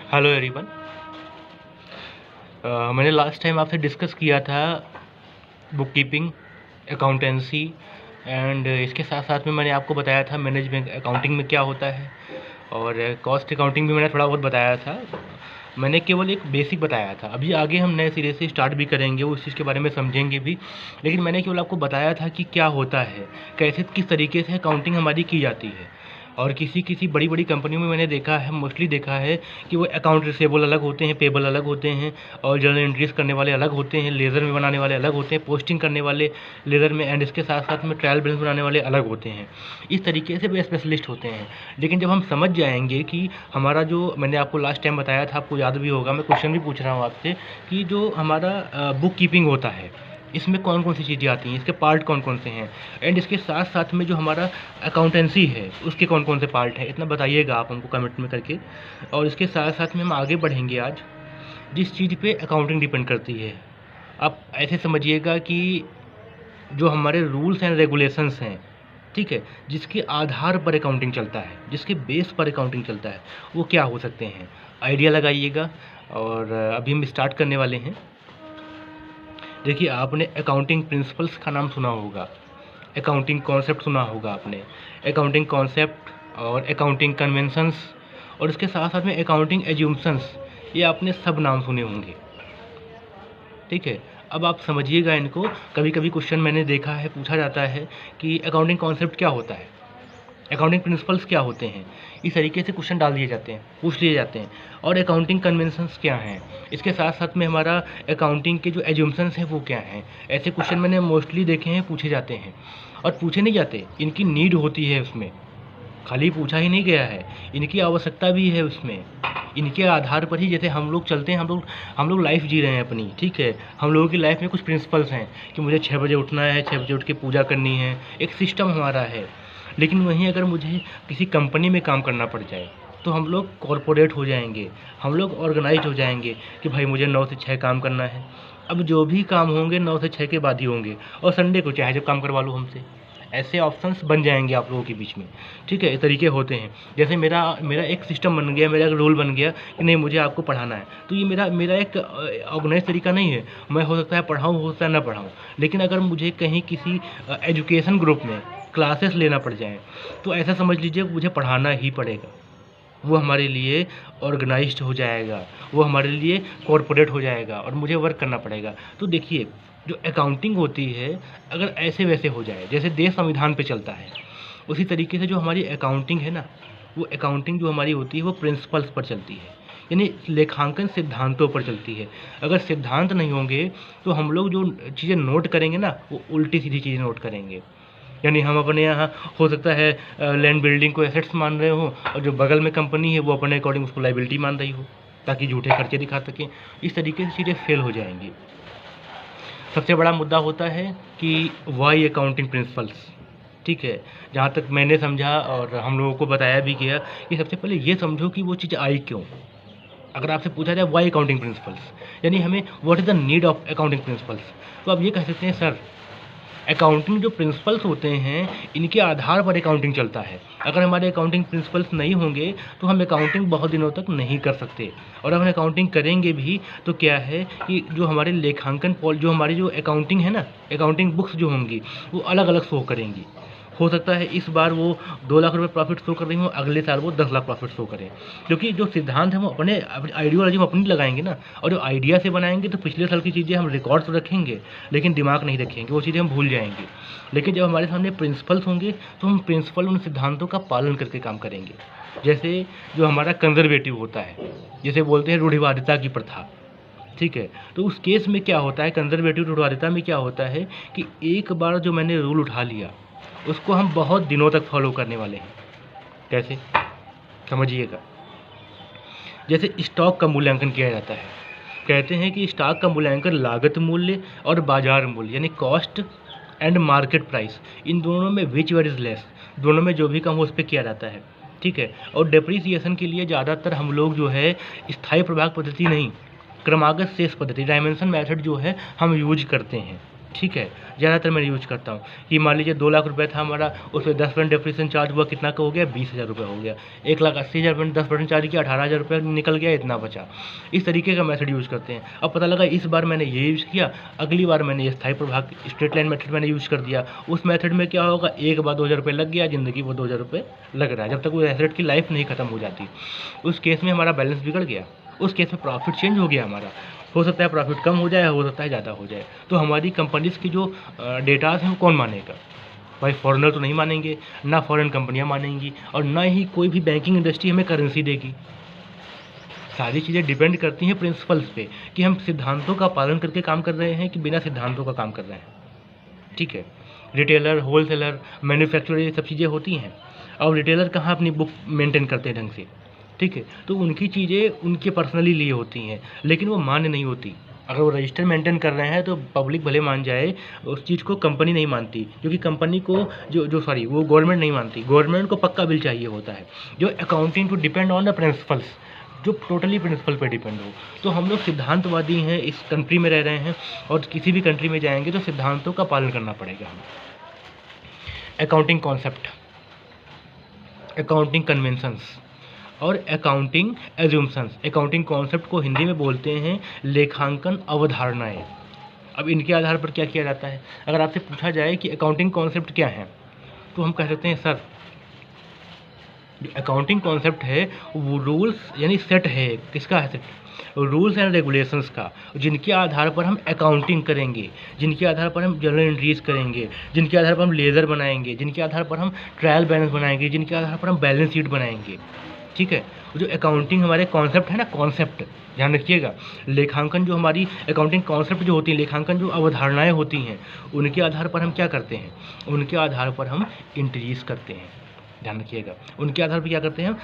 Hello everyone. मैंने last time आपसे discuss किया था बुक कीपिंग, अकाउंटेंसी एंड इसके साथ साथ में मैंने आपको बताया था मैनेजमेंट अकाउंटिंग में क्या होता है, और कॉस्ट अकाउंटिंग भी मैंने थोड़ा बहुत बताया था। मैंने केवल एक बेसिक बताया था। अभी आगे हम नए सिरे से स्टार्ट भी करेंगे, उस चीज़ के बारे में समझेंगे भी, लेकिन मैंने केवल आपको बताया था कि क्या होता है, कैसे किस तरीके से अकाउंटिंग हमारी की जाती है। और किसी किसी बड़ी बड़ी कंपनियों में मैंने देखा है, मोस्टली देखा है कि वो अकाउंट रिसेबल अलग होते हैं, पेबल अलग होते हैं, और जर्नल एंट्रीज करने वाले अलग होते हैं, लेज़र में बनाने वाले अलग होते हैं, पोस्टिंग करने वाले लेज़र में, एंड इसके साथ साथ में ट्रायल बैलेंस बनाने वाले अलग होते हैं। इस तरीके से वे स्पेशलिस्ट होते हैं। लेकिन जब हम समझ जाएंगे कि हमारा जो मैंने आपको लास्ट टाइम बताया था, आपको याद भी होगा, मैं क्वेश्चन भी पूछ रहा हूँ आपसे कि जो हमारा बुक कीपिंग होता है, इसमें कौन कौन सी चीज़ें आती हैं, इसके पार्ट कौन कौन से हैं, एंड इसके साथ साथ में जो हमारा अकाउंटेंसी है उसके कौन कौन से पार्ट हैं, इतना बताइएगा आप हमको कमेंट में करके। और इसके साथ साथ में हम आगे बढ़ेंगे आज जिस चीज़ पे अकाउंटिंग डिपेंड करती है। आप ऐसे समझिएगा कि जो हमारे रूल्स एंड रेगुलेशंस हैं, ठीक है, जिसके आधार पर अकाउंटिंग चलता है, जिसके बेस पर अकाउंटिंग चलता है, वो क्या हो सकते हैं, आइडिया लगाइएगा। और अभी हम स्टार्ट करने वाले हैं। देखिए, आपने अकाउंटिंग प्रिंसिपल्स का नाम सुना होगा, अकाउंटिंग कॉन्सेप्ट सुना होगा आपने, अकाउंटिंग कॉन्सेप्ट और अकाउंटिंग कन्वेंशंस, और इसके साथ साथ में अकाउंटिंग एज्यूम्पशंस, ये आपने सब नाम सुने होंगे। ठीक है, अब आप समझिएगा इनको। कभी कभी क्वेश्चन मैंने देखा है, पूछा जाता है कि अकाउंटिंग कॉन्सेप्ट क्या होता है, अकाउंटिंग प्रिंसिपल्स क्या होते हैं, इस तरीके से क्वेश्चन डाल दिए जाते हैं, पूछ लिए जाते हैं। और अकाउंटिंग कन्वेंशंस क्या हैं, इसके साथ साथ में हमारा अकाउंटिंग के जो एज्यूम्पशंस हैं वो क्या हैं। ऐसे क्वेश्चन मैंने मोस्टली देखे हैं, पूछे जाते हैं। और पूछे नहीं जाते, इनकी नीड होती है उसमें, खाली पूछा ही नहीं गया है, इनकी आवश्यकता भी है उसमें। इनके आधार पर ही जैसे हम लोग चलते हैं, हम लोग लाइफ जी रहे हैं अपनी, ठीक है। हम लोगों की लाइफ में कुछ प्रिंसिपल्स हैं कि मुझे 6 बजे उठना है, 6 बजे उठ के पूजा करनी है, एक सिस्टम हमारा है। लेकिन वहीं अगर मुझे किसी कंपनी में काम करना पड़ जाए तो हम लोग कॉरपोरेट हो जाएंगे, हम लोग ऑर्गेनाइज हो जाएंगे कि भाई मुझे 9 से 6 काम करना है। अब जो भी काम होंगे 9 से 6 के बाद ही होंगे, और संडे को चाहे जब काम करवा लो हमसे। ऐसे ऑप्शंस बन जाएंगे आप लोगों के बीच में, ठीक है। ये तरीके होते हैं। जैसे मेरा मेरा एक सिस्टम बन गया, मेरा एक रूल बन गया कि नहीं मुझे आपको पढ़ाना है, तो ये मेरा मेरा एक ऑर्गेनाइज तरीका नहीं है। मैं हो सकता है पढ़ाऊँ, हो सकता है ना पढ़ाऊँ, लेकिन अगर मुझे कहीं किसी एजुकेशन ग्रुप में क्लासेस लेना पड़ जाए तो ऐसा समझ लीजिए मुझे पढ़ाना ही पड़ेगा। वो हमारे लिए ऑर्गेनाइज्ड हो जाएगा, वो हमारे लिए कॉरपोरेट हो जाएगा, और मुझे वर्क करना पड़ेगा। तो देखिए, जो अकाउंटिंग होती है, अगर ऐसे वैसे हो जाए, जैसे देश संविधान पे चलता है, उसी तरीके से जो हमारी अकाउंटिंग है ना, वो अकाउंटिंग जो हमारी होती है वो प्रिंसिपल्स पर चलती है, यानी लेखांकन सिद्धांतों पर चलती है। अगर सिद्धांत नहीं होंगे तो हम लोग जो चीज़ें नोट करेंगे ना, वो उल्टी सीधी चीज़ें नोट करेंगे। यानी हम अपने यहाँ हो सकता है लैंड बिल्डिंग को एसेट्स मान रहे हो, और जो बगल में कंपनी है वो अपने अकॉर्डिंग उसको लाइबिलिटी मान रही हो, ताकि झूठे खर्चे दिखा सकें। इस तरीके से चीज़ें फेल हो जाएंगी। सबसे बड़ा मुद्दा होता है कि वाई अकाउंटिंग प्रिंसिपल्स, ठीक है। जहाँ तक मैंने समझा और हम लोगों को बताया भी गया कि सबसे पहले ये समझो कि वो चीज़ आई क्यों। अगर आपसे पूछा जाए वाई अकाउंटिंग प्रिंसिपल्स, यानी हमें what is the need of accounting principles, तो आप ये कह सकते हैं सर अकाउंटिंग जो प्रिंसिपल्स होते हैं इनके आधार पर अकाउंटिंग चलता है। अगर हमारे अकाउंटिंग प्रिंसिपल्स नहीं होंगे तो हम अकाउंटिंग बहुत दिनों तक नहीं कर सकते, और अगर अकाउंटिंग करेंगे भी तो क्या है कि जो हमारे लेखांकन जो हमारी जो अकाउंटिंग है ना, अकाउंटिंग बुक्स जो होंगी वो अलग अलग शो करेंगी। हो सकता है इस बार वो 2 लाख रुपए प्रॉफिट शो कर रही हो, अगले साल वो 10 लाख प्रॉफिट शो करें, क्योंकि जो सिद्धांत है वो अपने आइडियोलॉजी हम अपनी लगाएंगे ना, और जो आइडिया से बनाएंगे तो पिछले साल की चीज़ें हम रिकॉर्ड तो रखेंगे लेकिन दिमाग नहीं रखेंगे, वो चीज़ें हम भूल जाएंगे। लेकिन जब हमारे सामने प्रिंसिपल्स होंगे तो हम प्रिंसिपल उन सिद्धांतों का पालन करके काम करेंगे। जैसे जो हमारा कंजर्वेटिव होता है, जैसे बोलते हैं रूढ़िवादिता की प्रथा, ठीक है। तो उस केस में क्या होता है, कंजर्वेटिव रूढ़िवादिता में क्या होता है कि एक बार जो मैंने रूल उठा लिया उसको हम बहुत दिनों तक फॉलो करने वाले हैं। कैसे, समझिएगा। जैसे स्टॉक का मूल्यांकन किया जाता है, कहते हैं कि स्टॉक का मूल्यांकन लागत मूल्य और बाजार मूल्य यानी कॉस्ट एंड मार्केट प्राइस, इन दोनों में विच वर इज़ लेस, दोनों में जो भी कम हो उस पर किया जाता है, ठीक है। और डेप्रिसिएशन के लिए ज़्यादातर हम लोग जो है स्थायी प्रभाग पद्धति नहीं, क्रमागत शेष पद्धति, डायमेंशन मेथड जो है हम यूज करते हैं, ठीक है, ज़्यादातर मैं यूज़ करता हूँ कि मान लीजिए 2 लाख रुपए था हमारा, उसमें 10% डेप्रिसिएशन चार्ज हुआ, कितना का हो गया, 20,000 रुपये हो गया। 1,80,000 में 10% चार्ज किया, 18,000 रुपये निकल गया, इतना बचा। इस तरीके का मेथड यूज़ करते हैं। अब पता लगा इस बार मैंने ये यूज़ किया, अगली बार मैंने ये स्थायी प्रभाग स्ट्रेट लाइन मेथड मैंने यूज़ कर दिया। उस मेथड में क्या होगा, एक बार 2,000 रुपये लग गया, ज़िंदगी वो 2,000 रुपये लग रहा है, जब तक वो एसेट की लाइफ नहीं खत्म हो जाती। उस केस में हमारा बैलेंस बिगड़ गया, उस केस में प्रॉफिट चेंज हो गया हमारा। हो सकता है प्रॉफिट कम हो जाए, हो सकता है ज़्यादा हो जाए। तो हमारी कंपनीज़ की जो डेटाज़ हैं वो कौन मानेगा? भाई फॉरेनर तो नहीं मानेंगे, ना फॉरेन कंपनियां मानेंगी, और ना ही कोई भी बैंकिंग इंडस्ट्री हमें करेंसी देगी। सारी चीज़ें डिपेंड करती हैं प्रिंसिपल्स पे कि हम सिद्धांतों का पालन करके काम कर रहे हैं कि बिना सिद्धांतों का काम कर रहे हैं। ठीक है, रिटेलर, होलसेलर, मैन्युफैक्चरर, ये सब चीज़ें होती हैं। अब रिटेलर कहाँ अपनी बुक मेंटेन करते हैं ढंग से? ठीक है, तो उनकी चीज़ें उनके पर्सनली लिए होती हैं, लेकिन वो मान्य नहीं होती। अगर वो रजिस्टर मेंटेन कर रहे हैं तो पब्लिक भले मान जाए, उस चीज़ को कंपनी नहीं मानती, क्योंकि कंपनी को वो गवर्नमेंट नहीं मानती। गवर्नमेंट को पक्का बिल चाहिए होता है। जो accounting to depend on the principles, जो टोटली प्रिंसिपल पे डिपेंड हो। तो हम लोग सिद्धांतवादी हैं, इस कंट्री में रह रहे हैं, और किसी भी कंट्री में जाएंगे तो सिद्धांतों का पालन करना पड़ेगा हमें। अकाउंटिंग कॉन्सेप्ट, अकाउंटिंग कन्वेंशंस और अकाउंटिंग एज्यूम्शंस। अकाउंटिंग कॉन्सेप्ट को हिंदी में बोलते हैं लेखांकन अवधारणाएं। अब इनके आधार पर क्या किया जाता है? अगर आपसे पूछा जाए कि अकाउंटिंग कॉन्सेप्ट क्या है, तो हम कह सकते हैं सर, जो अकाउंटिंग कॉन्सेप्ट है वो रूल्स यानी सेट है। किसका है सेट? रूल्स एंड रेगुलेशंस का, जिनके आधार पर हम अकाउंटिंग करेंगे, जिनके आधार पर हम जर्नल एंट्रीज करेंगे, जिनके आधार पर हम लेजर बनाएंगे, जिनके आधार पर हम ट्रायल बैलेंस बनाएंगे, जिनके आधार पर हम बैलेंस शीट बनाएंगे। ठीक है, जो अकाउंटिंग हमारे कॉन्सेप्ट है ना, कॉन्सेप्ट ध्यान रखिएगा। लेखांकन जो हमारी अकाउंटिंग कॉन्सेप्ट जो होती है, लेखांकन जो अवधारणाएं होती हैं, उनके आधार पर हम क्या करते हैं? उनके आधार पर हम एंट्रीज करते हैं। ध्यान रखिएगा, उनके आधार पर क्या करते हैं हम